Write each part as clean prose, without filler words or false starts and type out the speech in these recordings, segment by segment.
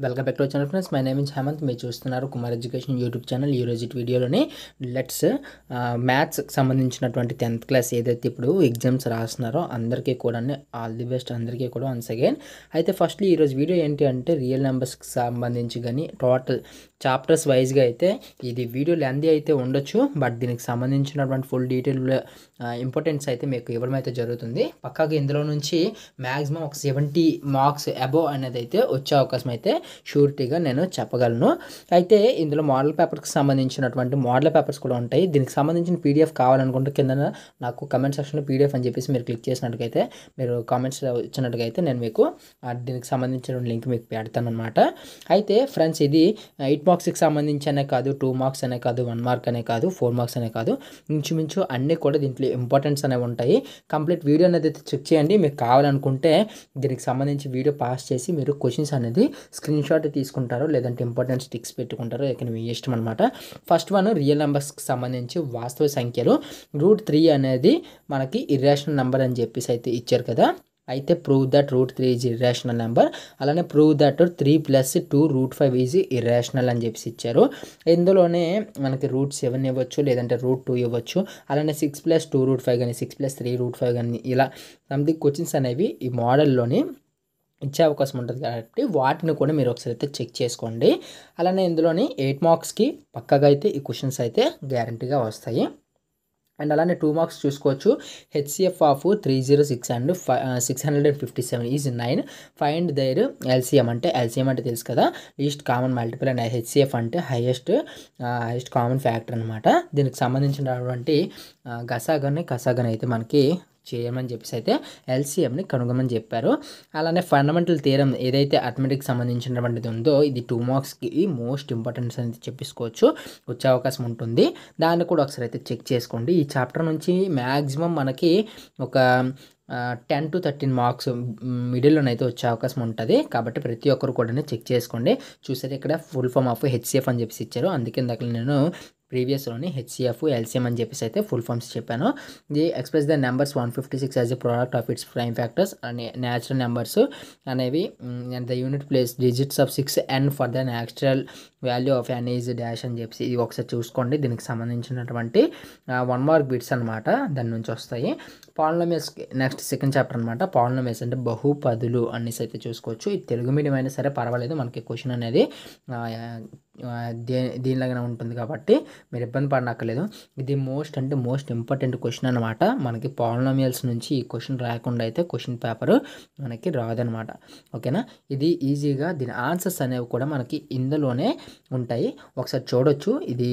Welcome back to our channel friends. My name is Hemanth. మీరు చూస్తున్నారు Kumar education YouTube channel. ఈ రోజు వీడియోలోని లెట్స్ మ్యాథ్స్కి సంబంధించినటువంటి 10th క్లాస్ ఏదైతే ఇప్పుడు ఎగ్జామ్స్ రాస్తున్నారో అందరికీ కూడా ఆల్ ది బెస్ట్, అందరికీ కూడా వన్స్ అగైన్. అయితే ఫస్ట్లీ ఈరోజు వీడియో ఏంటి అంటే రియల్ నెంబర్స్కి సంబంధించి కానీ టోటల్ చాప్టర్స్ వైజ్గా అయితే ఇది వీడియో లెంతీ అయితే ఉండొచ్చు, బట్ దీనికి సంబంధించినటువంటి ఫుల్ డీటెయిల్ ఇంపార్టెన్స్ అయితే మీకు ఇవ్వడం అయితే జరుగుతుంది. పక్కాగా ఇందులో నుంచి మ్యాక్సిమం ఒక 70 మార్క్స్ అబోవ్ అనేది అయితే వచ్చే అవకాశం అయితే షూరిటీగా నేను చెప్పగలను. అయితే ఇందులో మోడల్ పేపర్కి సంబంధించినటువంటి మోడల్ పేపర్స్ కూడా ఉంటాయి. దీనికి సంబంధించిన పీడిఎఫ్ కావాలనుకుంటే కింద నాకు కమెంట్ సెక్షన్లో పీడిఎఫ్ అని చెప్పేసి మీరు క్లిక్ చేసినట్టుగైతే, మీరు కామెంట్స్ ఇచ్చినట్టుగైతే నేను మీకు దీనికి సంబంధించిన లింక్ మీకు పెడతాను అనమాట. అయితే ఫ్రెండ్స్, ఇది 8 మార్క్స్కి సంబంధించి అనే కాదు, 2 మార్క్స్ అనే కాదు, 1 మార్క్ అనే కాదు, 4 మార్క్స్ అనే కాదు, ఇంచుమించు అన్నీ కూడా దీంట్లో ఇంపార్టెన్స్ అనేవి ఉంటాయి. కంప్లీట్ వీడియో అనేది అయితే చెక్ చేయండి. మీకు కావాలనుకుంటే దీనికి సంబంధించి వీడియో పాస్ చేసి మీరు క్వశ్చన్స్ అనేది స్క్రీన్ షాట్ తీసుకుంటారు, లేదంటే ఇంపార్టెంట్ స్టిక్స్ పెట్టుకుంటారు, ఇక్కడ మీ ఇష్టం అనమాట. ఫస్ట్ వన్ రియల్ నెంబర్స్కి సంబంధించి వాస్తవ సంఖ్యలు. √3 అనేది మనకి ఇర్రేషనల్ నెంబర్ అని చెప్పేసి అయితే ఇచ్చారు కదా. అయితే prove that √3 is irrational number, అలానే ప్రూవ్ దట్ 3 + 2 √5 ఈజ్ ఇర్రేషనల్ అని చెప్పేసి ఇచ్చారు. ఇందులోనే మనకి √7 ఇవ్వచ్చు, లేదంటే √2 ఇవ్వచ్చు, అలానే 6 + 2 √5 కానీ, 6 + 3 √5 కానీ, ఇలా సంథింగ్ క్వశ్చన్స్ అనేవి ఈ మోడల్లోని ఇచ్చే అవకాశం ఉంటుంది కాబట్టి వాటిని కూడా మీరు ఒకసారి అయితే చెక్ చేసుకోండి. అలానే ఇందులోని 8 మార్క్స్కి పక్కగా అయితే ఈ క్వశ్చన్స్ అయితే గ్యారంటీగా వస్తాయి. అండ్ అలానే 2 మార్క్స్ చూసుకోవచ్చు. HCF of 306 and 657 is 9. Find their LCM అంటే తెలుసు కదా, least common multiple, and HCF అంటే హైయెస్ట్ కామన్ ఫ్యాక్టర్ అనమాట. దీనికి సంబంధించినటువంటి కసాగన్ అయితే మనకి చేయమని చెప్పేసి అయితే LCMని కనుగొమని చెప్పారు. అలానే ఫండమెంటల్ థియరం ఏదైతే అథమెటిక్కి సంబంధించినటువంటిది ఉందో ఇది 2 మార్క్స్కి మోస్ట్ ఇంపార్టెన్స్ అనేది చెప్పేసుకోవచ్చు, వచ్చే అవకాశం ఉంటుంది. దాన్ని కూడా ఒకసారి అయితే చెక్ చేసుకోండి. ఈ చాప్టర్ నుంచి మ్యాక్సిమం మనకి ఒక 10 to 13 మార్క్స్ మిడిల్లోనైతే వచ్చే అవకాశం ఉంటుంది. కాబట్టి ప్రతి ఒక్కరు కూడా చెక్ చేసుకోండి. చూసారు ఇక్కడ ఫుల్ ఫామ్ ఆఫ్ HCF అని చెప్పేసి ఇచ్చారు, అందుకే ఇందాక నేను ప్రీవియస్లోని HCF LCM అని చెప్పేసి అయితే ఫుల్ ఫామ్స్ చెప్పాను. The express the numbers 156 as a product of it's prime factors అనే న్యాచురల్ నెంబర్స్ అనేవి, and the unit place digits of 6 n for the natural value of n is dash అని చెప్పేసి ఇది ఒకసారి చూసుకోండి. దీనికి సంబంధించినటువంటి 1 మార్క్ బిట్స్ అనమాట, దాని నుంచి వస్తాయి. పాలినామియల్స్ నెక్స్ట్ సెకండ్ చాప్టర్ అనమాట. పాలినామియల్స్ అంటే బహుపదులు అనేసి అయితే చూసుకోవచ్చు. ఇది తెలుగు మీడియం అయినా సరే పర్వాలేదు, మనకి క్వశ్చన్ అనేది దీనిలాగానే ఉంటుంది కాబట్టి మీరు ఇబ్బంది పడనక్కర్లేదు. ఇది మోస్ట్ ఇంపార్టెంట్ క్వశ్చన్ అనమాట. మనకి పాలినామియల్స్ నుంచి ఈ క్వశ్చన్ రాకుండా అయితే క్వశ్చన్ పేపర్ మనకి రాదనమాట. ఓకేనా, ఇది ఈజీగా దీని ఆన్సర్స్ అనేవి కూడా మనకి ఇందులోనే ఉంటాయి, ఒకసారి చూడొచ్చు. ఇది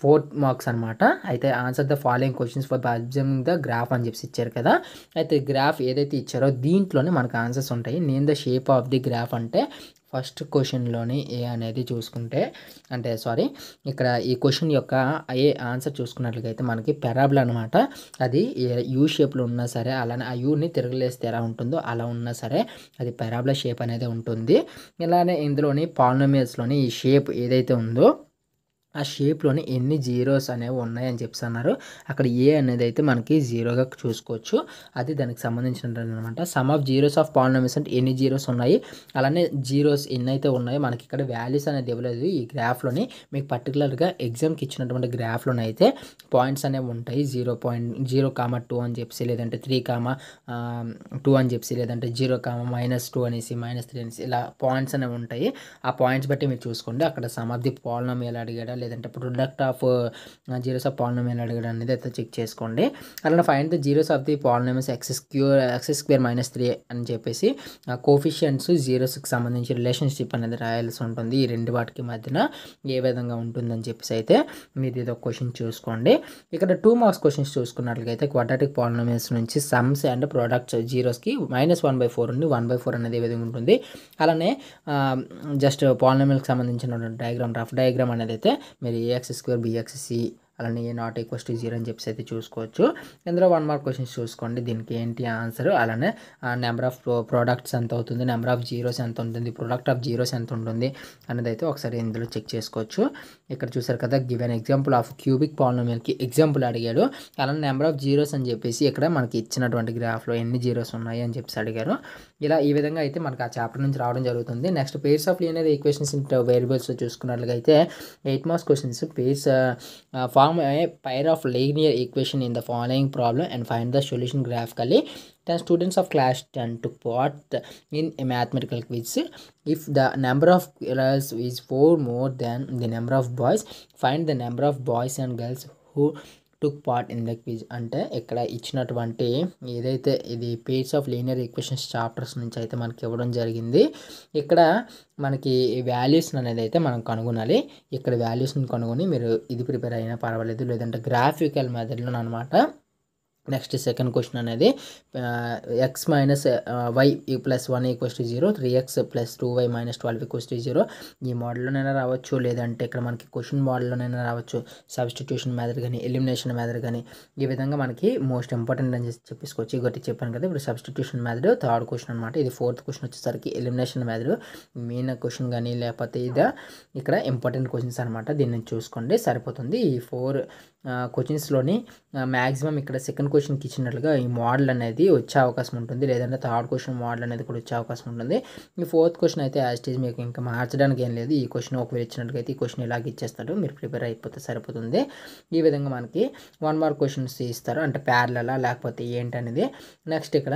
4 మార్క్స్ అనమాట. అయితే answer the following questions for observing the graph అని చెప్పి ఇచ్చారు కదా. అయితే గ్రాఫ్ ఏదైతే ఇచ్చారో దీంట్లోనే మనకు ఆన్సర్స్ ఉంటాయి. Name the shape of the graph అంటే ఫస్ట్ క్వశ్చన్లోని ఏ అనేది చూసుకుంటే, ఇక్కడ ఈ క్వశ్చన్ యొక్క ఏ ఆన్సర్ చూసుకున్నట్లయితే మనకి పెరాబులా అనమాట. అది యూ షేప్లో ఉన్నా సరే, అలానే ఆ యూని తిరగలేస్తే ఎలా ఉంటుందో అలా ఉన్నా సరే అది పెరాబులా షేప్ అనేది ఉంటుంది. ఇలానే ఇందులోని పాలినామియల్స్లోని ఈ షేప్ ఏదైతే ఉందో ఆ షేప్లోని ఎన్ని జీరోస్ అనేవి ఉన్నాయని చెప్తున్నారు. అక్కడ ఏ అనేది అయితే మనకి 0గా చూసుకోవచ్చు, అది దానికి సంబంధించినది అనమాట. Some of zeros of polynomials అంటే ఎన్ని జీరోస్ ఉన్నాయి, అలానే జీరోస్ ఎన్ని అయితే ఉన్నాయో మనకి ఇక్కడ వాల్యూస్ అనేది ఇవ్వలేదు ఈ గ్రాఫ్లోని. మీకు పర్టికులర్గా ఎగ్జామ్కి ఇచ్చినటువంటి గ్రాఫ్లోని అయితే పాయింట్స్ అనేవి ఉంటాయి. 0.0,2 అని చెప్పి, లేదంటే 3,2 అని చెప్పి, లేదంటే 0,-2 అనేసి, -3 అనేసి, ఇలా పాయింట్స్ అనేవి ఉంటాయి. ఆ పాయింట్స్ బట్టి మీరు చూసుకోండి. అక్కడ సమ్ ఆఫ్ ది పాలినామియల్ అడిగాడా, లేదంటే product of zeros of polynomial అడిగాడు అనేది అయితే చెక్ చేసుకోండి. అలానే find the zeros of the polynomials x² - 3 అని చెప్పేసి కోఫిషియంట్స్ జీరోస్కి సంబంధించి రిలేషన్షిప్ అనేది రాయాల్సి ఉంటుంది. ఈ రెండు వాటికి మధ్యన ఏ విధంగా ఉంటుందని చెప్పేసి అయితే మీరు ఇది ఒక క్వశ్చన్ చూసుకోండి. ఇక్కడ 2 మార్క్స్ క్వశ్చన్స్ చూసుకున్నట్లయితే క్వాడ్రాటిక్ పాలినామియల్స్ నుంచి సమ్స్ అండ్ ప్రొడక్ట్స్ జీరోస్కి -1/4 ఉంది, 1/4 అనేది ఏ విధంగా ఉంటుంది. అలానే జస్ట్ పాలినామియల్కి సంబంధించిన రఫ్ డయాగ్రామ్ అనేది అయితే మీరు ax² bxc అలానే ఏ నాట్ ఈక్వల్స్ టు 0 అని చెప్పేసి అయితే చూసుకోవచ్చు. ఇందులో 1 మార్క్ క్వశ్చన్స్ చూసుకోండి. దీనికి ఏంటి ఆన్సర్, అలానే నెంబర్ ఆఫ్ ప్రోడక్ట్స్ ఎంత అవుతుంది, నెంబర్ ఆఫ్ జీరోస్ ఎంత ఉంటుంది, ప్రొడక్ట్ ఆఫ్ జీరోస్ ఎంత ఉంటుంది అనేది అయితే ఒకసారి ఇందులో చెక్ చేసుకోవచ్చు. ఇక్కడ చూసారు కదా, give an example of cubic పాలినామియల్కి ఎగ్జాంపుల్ అడిగాడు. అలానే నెంబర్ ఆఫ్ జీరోస్ అని చెప్పేసి ఇక్కడ మనకి ఇచ్చినటువంటి గ్రాఫ్లో ఎన్ని జీరోస్ ఉన్నాయి అని చెప్పేసి అడిగారు. ఇలా ఈ విధంగా అయితే మనకి ఆ చాప్టర్ నుంచి రావడం జరుగుతుంది. Next pairs of linear equations in variables చూసుకున్నట్లుగా అయితే 8 marks questions. Pairs form a pair of linear equation in the following problem and find the solution graphically. 10 students of class 10 took part in a mathematical quiz. If the number of girls is 4 more than the number of boys, find the number of boys and girls who took part in the quiz. అంటే ఇక్కడ ఇచ్చినటువంటి ఏదైతే ఇది pairs of linear equations chapters నుంచి అయితే మనకి ఇవ్వడం జరిగింది. ఇక్కడ మనకి వాల్యూస్ అనేది అయితే మనం కనుగొనాలి. ఇక్కడ వాల్యూస్ని కనుగొని మీరు ఇది ప్రిపేర్ అయినా పర్వాలేదు, లేదంటే గ్రాఫికల్ మెథడ్లో అనమాట. నెక్స్ట్ సెకండ్ క్వశ్చన్ అనేది x minus y plus 1 equals to 0, 3x plus 2y minus 12 equals to 0. ఈ మోడల్లోనైనా రావచ్చు, లేదంటే ఇక్కడ మనకి క్వశ్చన్ మోడల్లోనైనా రావచ్చు. సబ్స్టిట్యూషన్ మెథడ్ కానీ ఎలిమినేషన్ మెథడ్ కానీ ఈ విధంగా మనకి మోస్ట్ ఇంపార్టెంట్ అని చెప్పేసుకోవచ్చు. ఇంకోటి చెప్పాను కదా, ఇప్పుడు సబ్స్టిట్యూషన్ మెథడ్ థర్డ్ క్వశ్చన్ అనమాట. ఇది ఫోర్త్ క్వశ్చన్ వచ్చేసరికి ఎలిమినేషన్ మెథడ్ మెయిన్ క్వశ్చన్ కానీ, లేకపోతే ఇది ఇక్కడ ఇంపార్టెంట్ క్వశ్చన్స్ అనమాట. దీన్ని చూసుకోండి సరిపోతుంది. ఈ 4 క్వశ్చన్స్లోని మ్యాక్సిమం ఇక్కడ సెకండ్ క్వశ్చన్కి ఇచ్చినట్లుగా ఈ మోడల్ అనేది వచ్చే అవకాశం ఉంటుంది, లేదంటే థర్డ్ క్వశ్చన్ మోడల్ అనేది కూడా వచ్చే అవకాశం ఉంటుంది. ఈ ఫోర్త్ క్వశ్చన్ అయితే యాజ్ ఇట్ ఈజ్ మీకు ఇంకా మార్చడానికి ఏం లేదు. ఈ క్వశ్చన్ ఒకవేళ ఇచ్చినట్లుగా అయితే ఈ క్వశ్చన్ ఇలాగ ఇచ్చేస్తాడు, మీరు ప్రిపేర్ అయిపోతే సరిపోతుంది. ఈ విధంగా మనకి 1 మార్క్ క్వశ్చన్స్ ఇస్తారు, అంటే ప్యారలలా లేకపోతే ఏంటి అనేది. నెక్స్ట్ ఇక్కడ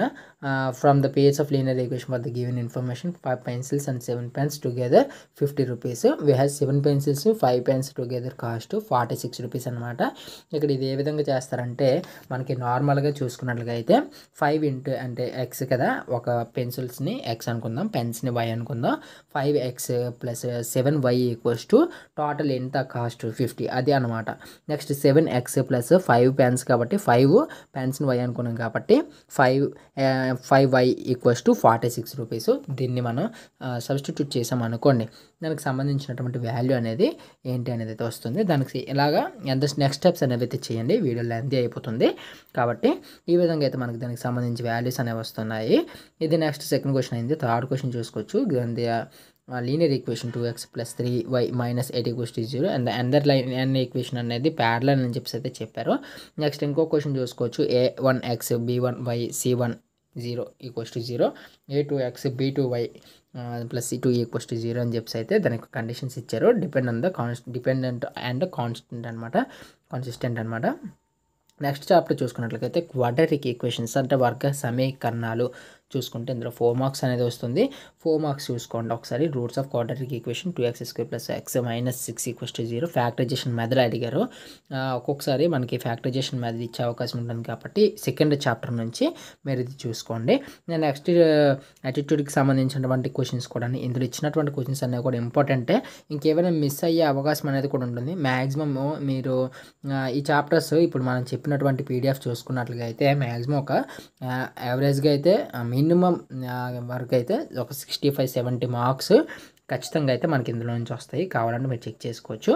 from the page of linear equation for the given information 5 pencils and 7 pens together 50 rupees. We have 7 pencils 5 pens together cost 46 rupees అనమాట. ఇక్కడ ఇది ఏ విధంగా చేస్తారంటే మనకి నార్మల్గా చూసుకున్నట్లుగా అయితే 5 ఇంటూ అంటే ఎక్స్ కదా, ఒక పెన్సిల్స్ని ఎక్స్ అనుకుందాం, పెన్స్ని వై అనుకుందాం. 5x plus 7y equals to total ఎంత కాస్ట్ 50 అది అనమాట. నెక్స్ట్ 7x ప్లస్ 5 పెన్స్ కాబట్టి 5 పెన్స్ని వై అనుకున్నాం కాబట్టి 5y ఈక్వల్స్ టు 46 rupees. దీన్ని మనం సబ్స్టిట్యూట్ చేసాం అనుకోండి, దానికి సంబంధించినటువంటి వాల్యూ అనేది ఏంటి అనేది అయితే వస్తుంది. దానికి ఇలాగా ఎంత నెక్స్ట్ స్టెప్స్ అనేవి అయితే చేయండి, వీడియో లెంతీ అయిపోతుంది కాబట్టి ఈ విధంగా అయితే మనకి దానికి సంబంధించి వాల్యూస్ అనేవి వస్తున్నాయి. ఇది నెక్స్ట్ సెకండ్ క్వశ్చన్ అయింది. థర్డ్ క్వశ్చన్ చూసుకోవచ్చు. Linear equation 2x plus 3y minus 8 equals to 0 and అందర్ లైన్ ఈక్వేషన్ అనేది ప్యారలల్ అని చెప్పేసి అయితే చెప్పారు. నెక్స్ట్ ఇంకో క్వశ్చన్ చూసుకోవచ్చు. a1x b1y c1 0 equals to 0, a2x b2y plus c2 equals to 0 అని చెప్పేసి అయితే దానికి కండిషన్స్ ఇచ్చారు. డిపెండెంట్ అండ్ కాన్స్టెంట్ అనమాట, కాన్సిస్టెంట్ అనమాట. నెక్స్ట్ చాప్టర్ చూసుకున్నట్లయితే క్వాడ్రాటిక్ ఈక్వేషన్స్ అంటే వర్గ సమీకరణాలు చూసుకుంటే ఇందులో 4 మార్క్స్ అనేది వస్తుంది. 4 మార్క్స్ చూసుకోండి ఒకసారి. Roots of quadratic equation 2x² plus x minus 6 equals to 0. Factorisation method అడిగారు. ఒక్కొక్కసారి మనకి ఫ్యాక్టరైజేషన్ మెథడ్ ఇచ్చే అవకాశం ఉంటుంది కాబట్టి సెకండ్ చాప్టర్ నుంచి మీరు ఇది చూసుకోండి. నెక్స్ట్ యాటిట్యూడ్కి సంబంధించినటువంటి క్వశ్చన్స్ కూడా ఇందులో ఇచ్చినటువంటి క్వశ్చన్స్ అనేవి కూడా ఇంపార్టెంటే. ఇంకేమైనా మిస్ అయ్యే అవకాశం అనేది కూడా ఉంటుంది. మ్యాక్సిమమ్ మీరు ఈ చాప్టర్స్ ఇప్పుడు మనం చెప్పినటువంటి పీడిఎఫ్ చూసుకున్నట్లుగా అయితే మ్యాక్సిమం ఒక యావరేజ్గా అయితే మినిమం వరకు అయితే ఒక 65-70 మార్క్స్ ఖచ్చితంగా అయితే మనకి ఇందులో నుంచి వస్తాయి. కావాలంటే మీరు చెక్ చేసుకోవచ్చు.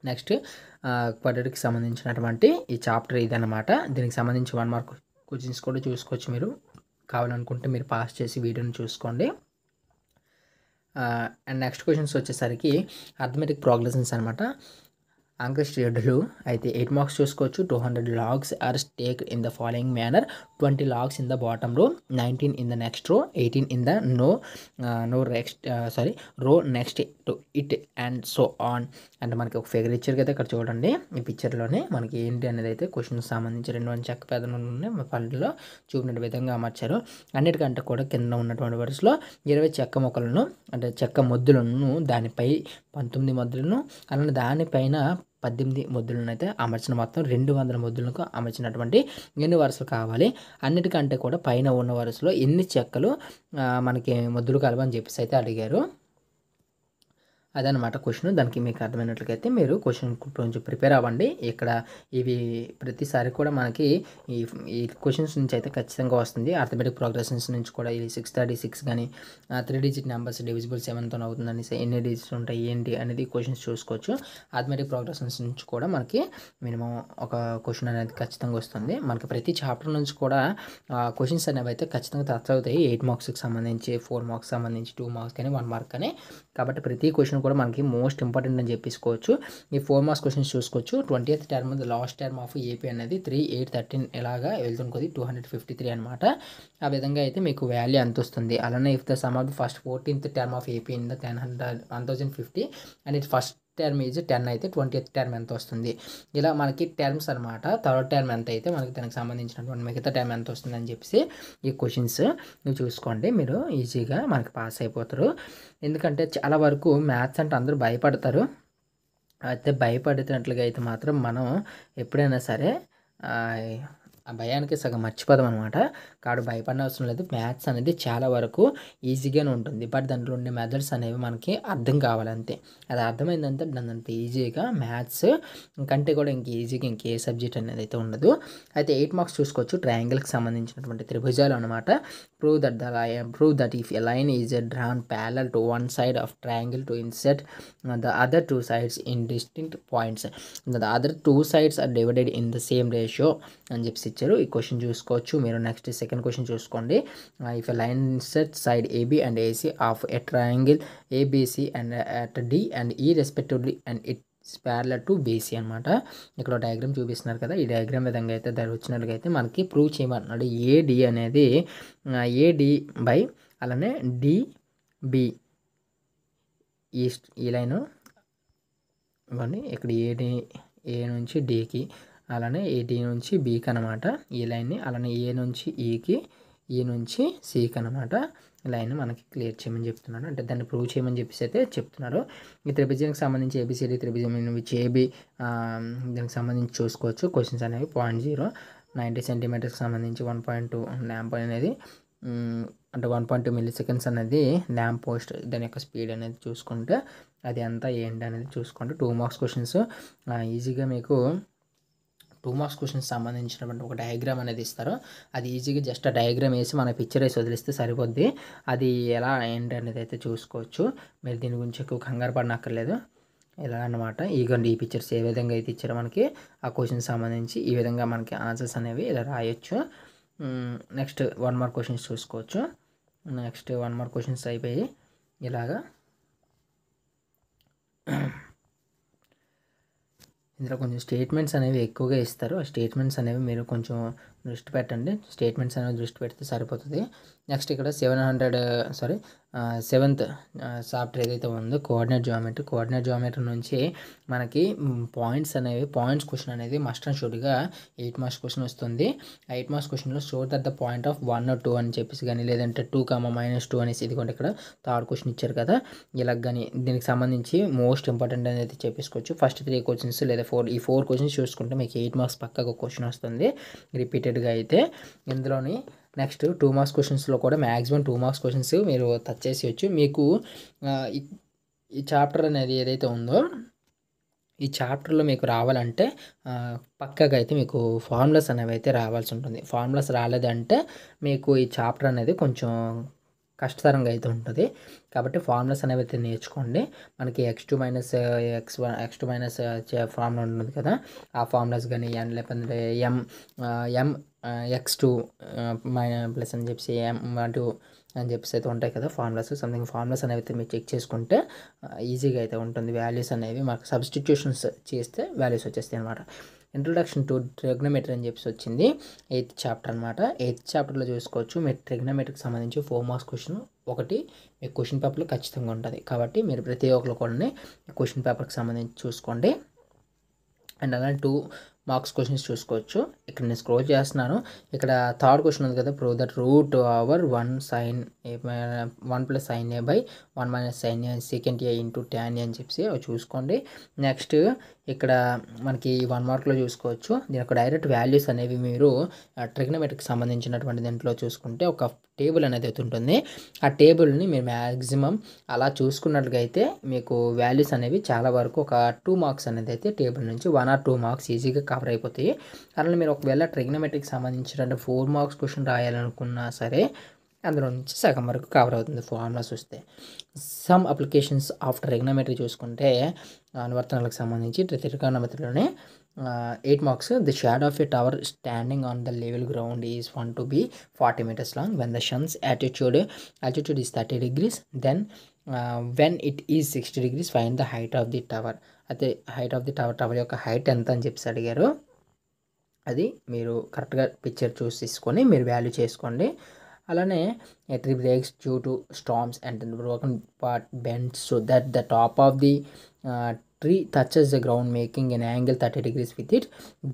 నెక్స్ట్ క్వాడ్రాటిక్కి సంబంధించినటువంటి ఈ చాప్టర్ ఇదన్నమాట. దీనికి సంబంధించి 1 మార్క్ క్వశ్చన్స్ కూడా చూసుకోవచ్చు. మీరు కావాలనుకుంటే మీరు పాస్ చేసి వీడియోని చూసుకోండి. అండ్ నెక్స్ట్ క్వశ్చన్స్ వచ్చేసరికి అర్థమెటిక్ ప్రోగ్రెషన్స్ అనమాట. అంకశ్రేణులు అయితే 8 మార్క్స్ చూసుకోవచ్చు. 200 logs are stacked in the following manner. 20 logs in the bottom row, 19 in the next row, 18 in the row next to it and so on. అంటే మనకి ఒక figure ఇచ్చారు కదా ఇక్కడ చూడండి. ఈ పిక్చర్లోనే మనకి ఏంటి అనేది అయితే క్వశ్చన్ సంబంధించి 2 చెక్క పెదవులు పళ్ళలో చూపిన విధంగా అమర్చారు. అన్నిటికంటే కూడా కింద ఉన్నటువంటి వరుసలో 20 చెక్క ముక్కలను అంటే చెక్క ముద్దులను, దానిపై 19 ముద్దులను, అలానే దానిపైన 18 ముద్దులను అయితే అమర్చిన మొత్తం 200 ముద్దులకు అమర్చినటువంటి ఎన్ని వరుసలు కావాలి. అన్నిటికంటే కూడా పైన ఉన్న వరుసలో ఎన్ని చెక్కలు మనకి ముద్దులు కలవని చెప్పేసి అయితే అడిగారు. అదనమాట క్వశ్చన్. దానికి మీకు అర్థమైనట్లయితే మీరు క్వశ్చన్ కొంచెం ప్రిపేర్ అవ్వండి. ఇక్కడ ఇవి ప్రతిసారి కూడా మనకి ఈ ఈ క్వశ్చన్స్ నుంచి అయితే ఖచ్చితంగా వస్తుంది. అర్థమెటిక్ ప్రోగ్రెషన్స్ నుంచి కూడా ఈ 636 కానీ 3 డిజిట్ నెంబర్స్ డివిజిబుల్ 7తో అవుతుందని ఎన్ని డిజిట్స్ ఉంటాయి ఏంటి అనేది క్వశ్చన్స్ చూసుకోవచ్చు. అర్థమెటిక్ ప్రోగ్రెషన్స్ నుంచి కూడా మనకి మినిమం ఒక క్వశ్చన్ అనేది ఖచ్చితంగా వస్తుంది. మనకి ప్రతి చాప్టర్ నుంచి కూడా క్వశ్చన్స్ అనేవి అయితే ఖచ్చితంగా టచ్ అవుతాయి. 8 మార్క్స్కి సంబంధించి, 4 మార్క్స్ సంబంధించి, 2 మార్క్స్ కానీ 1 మార్క్ కానీ. కాబట్టి ప్రతి క్వశ్చన్ కూడా మనకి మోస్ట్ ఇంపార్టెంట్ అని చెప్పేసుకోవచ్చు. ఈ 4 మార్క్స్ క్వశ్చన్స్ చూసుకోవచ్చు. 20th term last term of AP అనేది 3, 8, 13 ఇలాగా వెళ్తుంది. 253 అనమాట. ఆ విధంగా అయితే మీకు వాల్యూ ఎంత వస్తుంది. అలానే if the sum of the first 14th term of AP in the 1050 and it first term is 10 అయితే 20th టర్మ్ ఎంత వస్తుంది. ఇలా మనకి టర్మ్స్ అనమాట. థర్డ్ టర్మ్ ఎంత అయితే మనకి దానికి సంబంధించినటువంటి మిగతా టర్మ్ ఎంత వస్తుంది అని చెప్పేసి ఈ క్వశ్చన్స్ మీరు చూసుకోండి. మీరు ఈజీగా మనకి పాస్ అయిపోతారు. ఎందుకంటే చాలా వరకు మ్యాథ్స్ అంటే అందరూ భయపడతారు. అయితే భయపడేటట్లుగా అయితే మాత్రం మనం ఎప్పుడైనా సరే ఆ భయానికి సగం మర్చిపోదాం అనమాట. కాబట్టి భయపడిన అవసరం లేదు. మ్యాథ్స్ అనేది చాలా వరకు ఈజీగానే ఉంటుంది. బట్ దాంట్లో ఉండే మెథడ్స్ అనేవి మనకి అర్థం కావాలంతే. అది అర్థమైందంటే దాంత ఈజీగా మ్యాథ్స్ కంటే కూడా ఈజీగా ఇంకే సబ్జెక్ట్ అనేది అయితే ఉండదు. అయితే 8 మార్క్స్ చూసుకోవచ్చు. ట్రయాంగిల్కి సంబంధించినటువంటి త్రిభుజాలు అనమాట. Prove that if a line is drawn parallel to one side of triangle to INCET the other 2 sides in distinct points. The other 2 sides are divided in the same ratio అని చెప్పి ఇచ్చారు. ఈ question చూసుకోవచ్చు మీరు. Next second question చూసుకోండి. If a line set side AB and AC of a triangle ABC and at D and E respectively and its parallel to BC అనమాట. ఇక్కడ diagram చూపిస్తున్నారు కదా. ఈ డయాగ్రామ్ విధంగా అయితే దాని వచ్చినట్లుగా అయితే మనకి ప్రూవ్ చేయమన్నాడు. ఏడి అనేది ఏడి బై అలానే డిబి ఈ లైను ఇవ్వండి. ఇక్కడ ఏ నుంచి డికి అలానే ఏడి నుంచి బీకి అనమాట ఈ లైన్ని. అలానే ఏ నుంచి ఈకి, ఈ నుంచి సికి అనమాట లైన్ మనకి క్లియర్ చేయమని చెప్తున్నాడు. అంటే దాన్ని ప్రూవ్ చేయమని చెప్పేసి అయితే చెప్తున్నారు. ఈ త్రిభుజానికి సంబంధించి ఏబిసిడి త్రిభుజం విచ్ ఏబి దానికి సంబంధించి చూసుకోవచ్చు. క్వశ్చన్స్ అనేవి 0.0 90 సెంటీమీటర్స్కి సంబంధించి 1.2 ల్యాంప్ అనేది అంటే 1.2 milliseconds అనేది ల్యాంప్ పోస్ట్ దాని యొక్క స్పీడ్ అనేది చూసుకుంటే అది అంతా ఏంటి అనేది చూసుకోండి. 2 మార్క్స్ క్వశ్చన్స్ ఈజీగా మీకు 2 మార్క్స్ క్వశ్చన్స్ సంబంధించినటువంటి ఒక డయాగ్రామ్ అనేది ఇస్తారు. అది ఈజీగా జస్ట్ ఆ డయాగ్రామ్ వేసి మన పిక్చర్ వేసి వదిలిస్తే సరిపోద్ది. అది ఎలా ఏంటి అనేది అయితే చూసుకోవచ్చు. మీరు దీని గురించి ఎక్కువ కంగారు పడనక్కర్లేదు. ఇలా అనమాట. ఇగోండి ఈ పిక్చర్స్ ఏ విధంగా అయితే ఇచ్చారో మనకి ఆ క్వశ్చన్ సంబంధించి ఈ విధంగా మనకి ఆన్సర్స్ అనేవి ఇలా రాయొచ్చు. నెక్స్ట్ 1 మార్క్ క్వశ్చన్స్ చూసుకోవచ్చు. నెక్స్ట్ 1 మార్క్ క్వశ్చన్స్ అయిపోయి ఇలాగా ఇందులో కొంచెం స్టేట్మెంట్స్ అనేవి ఎక్కువగా ఇస్తారు. ఆ స్టేట్మెంట్స్ అనేవి మీరు కొంచెం దృష్టి పెట్టండి. స్టేట్మెంట్స్ అనేవి దృష్టి పెడితే సరిపోతుంది. నెక్స్ట్ ఇక్కడ 7th చాప్టర్ ఏదైతే ఉందో కోఆర్డినేట్ జియోమెట్రీ నుంచి మనకి పాయింట్స్ క్వశ్చన్ అనేది మస్ట్ అండ్ షుడ్గా 8 మార్క్స్ క్వశ్చన్ వస్తుంది. 8 మార్క్స్ క్వశ్చన్లో show that the point of 1 or 2 అని చెప్పేసి కానీ లేదంటే 2, -2 అనేసి ఇదిగోండి ఇక్కడ థర్డ్ క్వశ్చన్ ఇచ్చారు కదా. ఇలా కానీ దీనికి సంబంధించి మోస్ట్ ఇంపార్టెంట్ అనేది చెప్పేసుకోవచ్చు. ఫస్ట్ 3 క్వశ్చన్స్ లేదా 4 క్వశ్చన్స్ చూసుకుంటే మీకు 8 మార్క్స్ పక్కగా క్వశ్చన్ వస్తుంది రిపీటెడ్గా అయితే. ఇందులోని నెక్స్ట్ 2 మార్క్స్ క్వశ్చన్స్లో కూడా మ్యాక్సిమం 2 మార్క్స్ క్వశ్చన్స్ మీరు టచ్ చేసేయచ్చు. మీకు ఈ చాప్టర్ అనేది ఏదైతే ఉందో ఈ చాప్టర్లో మీకు రావాలంటే పక్కగా అయితే మీకు ఫార్ములాస్ అనేవి అయితే రావాల్సి ఉంటుంది. ఫార్ములాస్ రాలేదంటే మీకు ఈ చాప్టర్ అనేది కొంచెం కష్టతరంగా అయితే ఉంటుంది. కాబట్టి ఫార్ములాస్ అనేవి అయితే నేర్చుకోండి. మనకి x2 - ఫార్ములా ఉంటుంది కదా. ఆ ఫార్ములాస్ కానీ లేకపోతే x2 ప్లస్ అని చెప్పేసి m2 అని చెప్పేసి అయితే ఉంటాయి కదా ఫార్ములాస్. సంథింగ్ ఫార్ములాస్ అనేవి అయితే మీరు చెక్ చేసుకుంటే ఈజీగా అయితే ఉంటుంది. వాల్యూస్ అనేవి మనకు సబ్స్టిట్యూషన్స్ చేస్తే వాల్యూస్ వచ్చేస్తాయి అనమాట. ఇంట్రొడక్షన్ టు ట్రిగ్నోమెట్రీ అని చెప్పేసి వచ్చింది 8th చాప్టర్ అనమాట. 8th చాప్టర్లో చూసుకోవచ్చు. మీరు ట్రిగ్నోమెట్రీకి సంబంధించి 4 మార్క్స్ క్వశ్చన్ ఒకటి మీకు క్వశ్చన్ పేపర్లో ఖచ్చితంగా ఉంటుంది. కాబట్టి మీరు ప్రతి ఒక్కరు కూడా క్వశ్చన్ పేపర్కి సంబంధించి చూసుకోండి. అండ్ అలానే మార్క్స్ క్వశ్చన్స్ చూసుకోవచ్చు. ఇక్కడ నేను స్క్రోల్ చేస్తున్నాను. ఇక్కడ థర్డ్ క్వశ్చన్ ఉంది కదా, prove that root over 1 sin a 1 + sin a / 1 - sin a secant a into tan a అని చెప్పి అవి చూసుకోండి. నెక్స్ట్ ఇక్కడ మనకి 1 మార్క్లో చూసుకోవచ్చు. దీని యొక్క డైరెక్ట్ వాల్యూస్ అనేవి మీరు ట్రిగ్నోమెట్రీకి సంబంధించినటువంటి దీంట్లో చూసుకుంటే ఒక టేబుల్ అనేది ఉంటుంది. ఆ టేబుల్ని మీరు మ్యాక్సిమం అలా చూసుకున్నట్లుగా అయితే మీకు వాల్యూస్ అనేవి చాలా వరకు ఒక 2 మార్క్స్ అనేది అయితే టేబుల్ నుంచి 1 or 2 మార్క్స్ ఈజీగా కవర్ అయిపోతాయి. అలానే మీరు ఒకవేళ ట్రిగ్నోమెట్రీకి సంబంధించిన 4 మార్క్స్ క్వశ్చన్ రాయాలనుకున్నా సరే అందులో నుంచి సగం వరకు కవర్ అవుతుంది ఫార్ములాస్ వస్తే. సమ్ అప్లికేషన్స్ ఆఫ్ ట్రిగ్నోమెట్రీ చూసుకుంటే అనువర్తనాలకు సంబంధించి ట్రిగ్నోమెట్రీలోనే 8 marks. The shadow of a tower standing on the level ground is found to be 40 meters long when the sun's altitude is 30 degrees. Then when it is 60 degrees find the height of the tower. అయితే height of the tower యొక్క height ఎంత అని చెప్పి అడిగారు. అది మీరు కరెక్ట్గా picture చూసి తీసుకొని మీరు వాల్యూ చేసుకోండి. అలానే a tree breaks due to storms and the broken part bends so that the top of the tree touches the ground making an angle 30 degrees with it.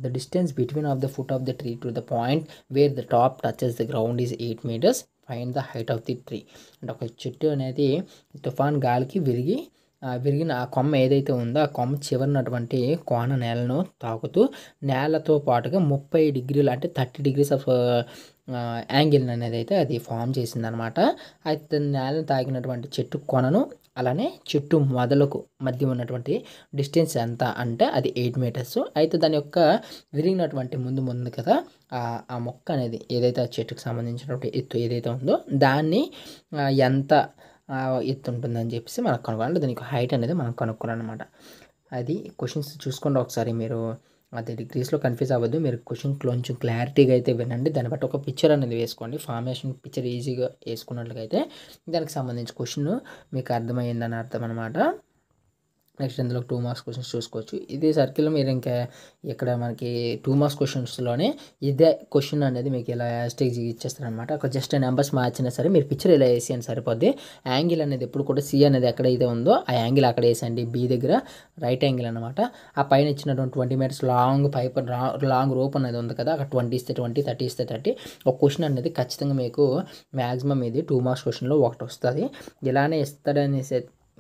The distance between of the foot of the tree to the point where the top touches the ground is 8 meters. Find the height of the tree. అంటే ఒక చెట్టు అనేది తుఫాన్ గాలికి విరిగిన ఆ కొమ్మ ఏదైతే ఉందో ఆ కొమ్మ చివరినటువంటి కోన నేలను తాకుతూ నేలతో పాటుగా 30 degrees అంటే 30 degrees ఆఫ్ యాంగిల్ అనేది అయితే అది ఫామ్ చేసిందనమాట. అయితే నేలను తాకినటువంటి చెట్టు కొనను అలానే చెట్టు మొదలకు మధ్య ఉన్నటువంటి డిస్టెన్స్ ఎంత అంటే అది 8 meters. అయితే దాని యొక్క విరిగినటువంటి ముందు కదా ఆ మొక్క అనేది ఏదైతే ఆ చెట్టుకు సంబంధించినటువంటి ఎత్తు ఏదైతే ఉందో దాన్ని ఎంత ఎత్తు ఉంటుందని చెప్పేసి మనకు కనుక్కోవాలి. దానికి హైట్ అనేది మనం కనుక్కోవాలన్నమాట. అది క్వశ్చన్స్ చూసుకోండి ఒకసారి. మీరు అది డిగ్రీస్లో కన్ఫ్యూజ్ అవ్వద్దు. మీరు క్వశ్చన్ కొంచెం క్లారిటీగా అయితే వినండి. దాన్ని బట్టి ఒక పిక్చర్ అనేది వేసుకోండి. ఫార్మేషన్ పిక్చర్ ఈజీగా వేసుకున్నట్లుగా అయితే దానికి సంబంధించి క్వశ్చన్ మీకు అర్థమైందని అర్థం అనమాట. నెక్స్ట్ ఇందులో 2 మార్క్స్ క్వశ్చన్స్ చూసుకోవచ్చు. ఇదే సర్కిల్లో మీరు ఇంకా ఇక్కడ మనకి 2 మార్క్స్ క్వశ్చన్స్లోనే ఇదే క్వశ్చన్ అనేది మీకు ఇలా యాస్టేజ్ ఇచ్చేస్తారనమాట. ఒక జస్ట్ నెంబర్స్ మార్చినా సరే మీరు పిక్చర్ ఇలా వేసి అని సరిపోద్ది. యాంగిల్ అనేది ఎప్పుడు కూడా సి అనేది ఎక్కడైతే ఉందో ఆ యాంగిల్ అక్కడ వేసండి. బి దగ్గర రైట్ యాంగిల్ అనమాట. ఆ పైన ఇచ్చినటువంటి 20 meters long pipe long rope అనేది ఉంది కదా, అక్కడ 20 ఇస్తే 20, 30 ఇస్తే 30. ఒక క్వశ్చన్ అనేది ఖచ్చితంగా మీకు మ్యాక్సిమం ఇది 2 మార్క్స్ క్వశ్చన్లో ఒకటి వస్తుంది. ఇలానే ఇస్తాడనేసి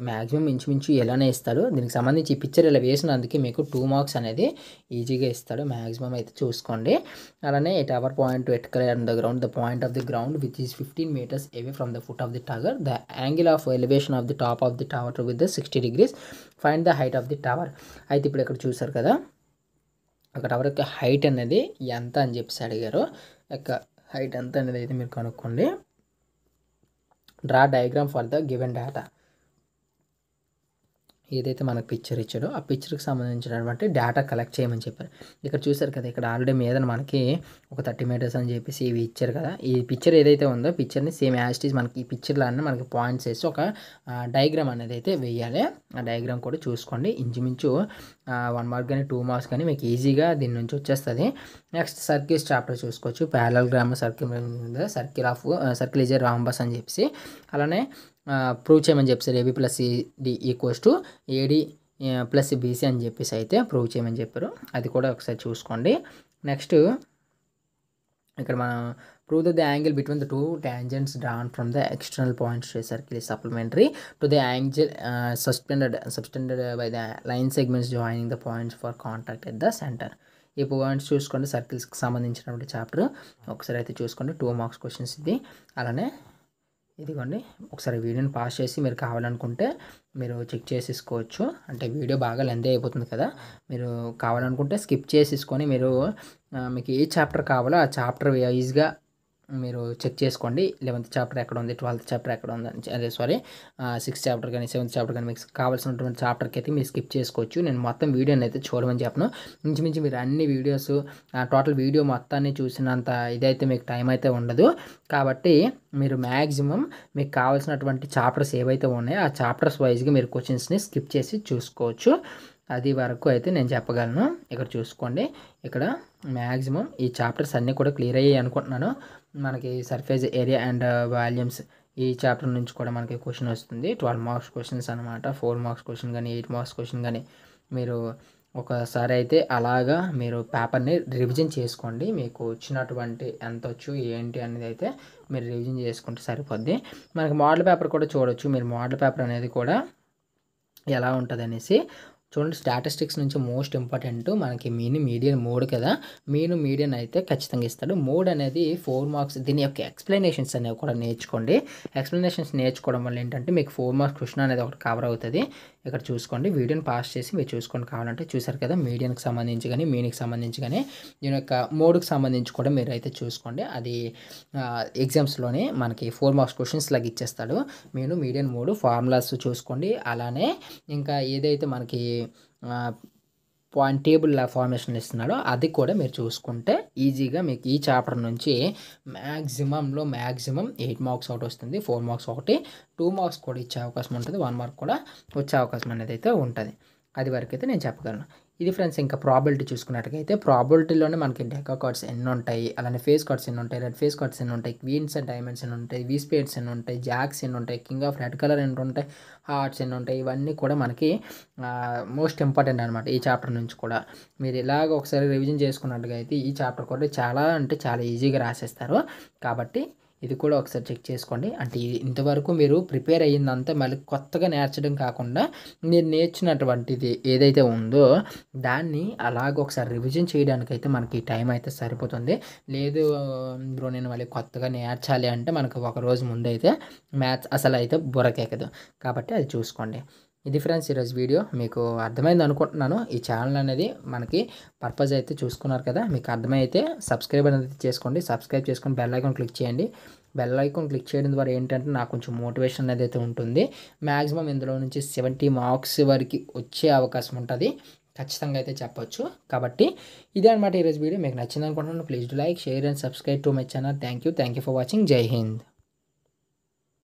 మ్యాక్సిమం ఇంచుమించు ఎలానే ఇస్తాడు. దీనికి సంబంధించి ఈ పిక్చర్ ఇలా వేసినందుకే మీకు 2 మార్క్స్ అనేది ఈజీగా ఇస్తాడు. మ్యాక్సిమం అయితే చూసుకోండి. అలానే ఏ టవర్ పాయింట్ ఎట్కలే on the ground the point of the ground which is 15 meters away from the foot of the tower. The angle of elevation of the top of the tower with the 60 degrees. Find the height of the tower. అయితే ఇప్పుడు ఇక్కడ చూసారు కదా, ఒక tower యొక్క height అనేది ఎంత అని చెప్పేసి అడిగారు. యొక్క హైట్ ఎంత అనేది అయితే మీరు కనుక్కోండి. Draw diagram for the given data. ఏదైతే మనకు పిక్చర్ ఇచ్చాడో ఆ పిక్చర్కి సంబంధించినటువంటి డేటా కలెక్ట్ చేయమని చెప్పారు. ఇక్కడ చూసారు కదా, ఇక్కడ ఆల్రెడీ మీద మనకి ఒక 30 meters అని చెప్పేసి ఇవి ఇచ్చారు కదా. ఈ పిక్చర్ ఏదైతే ఉందో పిక్చర్ని సేమ్ యాజ్ ఇట్ ఈజ్ మనకి ఈ పిక్చర్లో అన్నీ మనకి పాయింట్స్ వేసి ఒక డయాగ్రామ్ అనేది అయితే వేయాలి. ఆ డయాగ్రామ్ కూడా చూసుకోండి. ఇంచుమించు 1 మార్క్ కానీ 2 మార్క్స్ కానీ మీకు ఈజీగా దీని నుంచి వచ్చేస్తుంది. నెక్స్ట్ సర్కిల్స్ చాప్టర్ చూసుకోవచ్చు. Parallelogram circle is a rhombus అని చెప్పేసి. అలానే ప్రూవ్ చేయమని చెప్పారు. AB + CD = AD + BC అని చెప్పేసి అయితే ప్రూవ్ చేయమని చెప్పారు. అది కూడా ఒకసారి చూసుకోండి. నెక్స్ట్ ఇక్కడ మనం prove the angle between the 2 tangents drawn from the external points to circle supplementary to the angle subtended by the line segments joining the points for contact at the centre. ఈ points చూసుకోండి. సర్కిల్స్కి సంబంధించినటువంటి chapter ఒకసారి అయితే చూసుకోండి. 2 marks questions ఇది. అలానే ఇదిగోండి, ఒకసారి వీడియోని పాస్ చేసి మీరు కావాలనుకుంటే మీరు చెక్ చేసేసుకోవచ్చు. అంటే వీడియో బాగా లెంత్ అయిపోతుంది కదా, మీరు కావాలనుకుంటే స్కిప్ చేసేసుకొని మీరు మీకు ఏ చాప్టర్ కావాలో ఆ చాప్టర్ వైజ్గా మీరు చెక్ చేసుకోండి. 11th చాప్టర్ ఎక్కడ ఉంది, 12th చాప్టర్ ఎక్కడ ఉంది, అదే 6th చాప్టర్ కానీ 7th చాప్టర్ కానీ మీకు కావాల్సినటువంటి చాప్టర్కి అయితే మీరు స్కిప్ చేసుకోవచ్చు. నేను మొత్తం వీడియోని అయితే చూడమని చెప్పను. ఇంచుమించు మీరు అన్ని వీడియోస్ టోటల్ వీడియో మొత్తాన్ని చూసినంత ఇదైతే మీకు టైం అయితే ఉండదు. కాబట్టి మీరు మ్యాక్సిమం మీకు కావాల్సినటువంటి చాప్టర్స్ ఏవైతే ఉన్నాయో ఆ చాప్టర్స్ వైజ్గా మీరు క్వశ్చన్స్ని స్కిప్ చేసి చూసుకోవచ్చు. అది వరకు అయితే నేను చెప్పగలను. ఇక్కడ చూసుకోండి, ఇక్కడ మ్యాక్సిమం ఈ చాప్టర్స్ అన్నీ కూడా క్లియర్ అయ్యాయి అనుకుంటున్నాను. మనకి సర్ఫేస్ ఏరియా అండ్ వాల్యూమ్స్ ఈ చాప్టర్ నుంచి కూడా మనకి క్వశ్చన్ వస్తుంది. 12 మార్క్స్ క్వశ్చన్స్ అనమాట. 4 మార్క్స్ క్వశ్చన్ కానీ 8 మార్క్స్ క్వశ్చన్ కానీ మీరు ఒకసారి అయితే అలాగా మీరు పేపర్ని రివిజన్ చేసుకోండి. మీకు వచ్చినటువంటి ఎంత వచ్చు ఏంటి అనేది అయితే మీరు రివిజన్ చేసుకుంటే సరిపోద్ది. మనకి మోడల్ పేపర్ కూడా చూడొచ్చు. మీరు మోడల్ పేపర్ అనేది కూడా ఎలా ఉంటుందనేసి చూడండి. స్టాటిస్టిక్స్ నుంచి మోస్ట్ ఇంపార్టెంట్ మనకి మీడియన్ 3 కదా. మీడియన్ అయితే ఖచ్చితంగా ఇస్తాడు. 3 అనేది 4 మార్క్స్. దీని యొక్క ఎక్స్ప్లెనేషన్స్ అనేవి కూడా నేర్చుకోండి. ఎక్స్ప్లెనేషన్స్ నేర్చుకోవడం వల్ల ఏంటంటే మీకు 4 మార్క్స్ క్వశ్చన్ అనేది ఒకటి కవర్ అవుతుంది. ఇక్కడ చూసుకోండి, వీడియోని పాస్ చేసి మీరు చూసుకోండి. కావాలంటే చూసారు కదా, మీడియన్కి సంబంధించి కానీ మీనికి సంబంధించి కానీ దీని యొక్క 3కి సంబంధించి కూడా మీరు అయితే చూసుకోండి. అది ఎగ్జామ్స్లోనే మనకి 4 మార్క్స్ క్వశ్చన్స్ లాగా ఇచ్చేస్తాడు. మీడియన్ 3 ఫార్ములాస్ చూసుకోండి. అలానే ఇంకా ఏదైతే మనకి పాయింట్ టేబుల్ ఫార్మేషన్ ఇస్తున్నాడో అది కూడా మీరు చూసుకుంటే ఈజీగా మీకు ఈ చాప్టర్ నుంచి మ్యాక్సిమం 8 మార్క్స్ ఒకటి వస్తుంది. 4 మార్క్స్ ఒకటి, 2 మార్క్స్ కూడా ఇచ్చే అవకాశం ఉంటుంది. 1 మార్క్ కూడా వచ్చే అవకాశం అనేది అయితే ఉంటుంది. అది వరకు అయితే నేను చెప్పగలను. ఇది ఫ్రెండ్స్. ఇంకా ప్రాబిలిటీ చూసుకున్నట్టుగైతే ప్రాబిలిటీలోనే మనకి డెకా కార్డ్స్ ఎన్ని ఉంటాయి, అలానే ఫేస్ కార్డ్స్ ఎన్ని ఉంటాయి, రెడ్ ఫేస్ కార్డ్స్ ఎన్ని ఉంటాయి, క్వీన్స్ అండ్ డైమండ్స్ ఎన్ని ఉంటాయి, వీ స్పేడ్స్ ఎన్ని ఉంటాయి, జాక్స్ ఎన్ని ఉంటాయి, కింగ్ ఆఫ్ రెడ్ కలర్ ఎన్ని ఉంటాయి, హార్ట్స్ ఎన్ని ఉంటాయి, ఇవన్నీ కూడా మనకి మోస్ట్ ఇంపార్టెంట్ అనమాట. ఈ చాప్టర్ నుంచి కూడా మీరు ఇలాగ ఒకసారి రివిజన్ చేసుకున్నట్టుగా అయితే ఈ చాప్టర్ కూడా చాలా అంటే చాలా ఈజీగా రాసేస్తారు. కాబట్టి ఇది కూడా ఒకసారి చెక్ చేసుకోండి. అంటే ఇంతవరకు మీరు ప్రిపేర్ అయ్యిందంతా మళ్ళీ కొత్తగా నేర్చడం కాకుండా మీరు నేర్చినటువంటిది ఏదైతే ఉందో దాన్ని అలాగ ఒకసారి రివిజన్ చేయడానికైతే మనకి టైం అయితే సరిపోతుంది. లేదు బ్రో నేను మళ్ళీ కొత్తగా నేర్చాలి అంటే మనకు ఒక రోజు ముందు అయితే మ్యాథ్స్ అసలు అయితే బుర్రకెక్కదు. కాబట్టి అది చూసుకోండి. ఇది ఫ్రెండ్స్ ఈరోజు వీడియో. మీకు అర్థమైంది అనుకుంటున్నాను. ఈ ఛానల్ అనేది మనకి పర్పస్ అయితే చూసుకున్నారు కదా. మీకు అర్థమైతే సబ్స్క్రైబ్ అనేది చేసుకోండి. సబ్స్క్రైబ్ చేసుకొని బెల్ ఐకాన్ క్లిక్ చేయండి. బెల్ ఐకాన్ క్లిక్ చేయడం ద్వారా ఏంటంటే నాకు కొంచెం మోటివేషన్ అనేది అయితే ఉంటుంది. మ్యాక్సిమం ఇందులో నుంచి 70 మార్క్స్ వరకు వచ్చే అవకాశం ఉంటుంది ఖచ్చితంగా అయితే చెప్పొచ్చు. కాబట్టి ఇదే అనమాట ఈరోజు వీడియో. మీకు నచ్చింది అనుకుంటున్నాను. Please do like, share and subscribe to my channel. Thank you for watching. జై హింద్.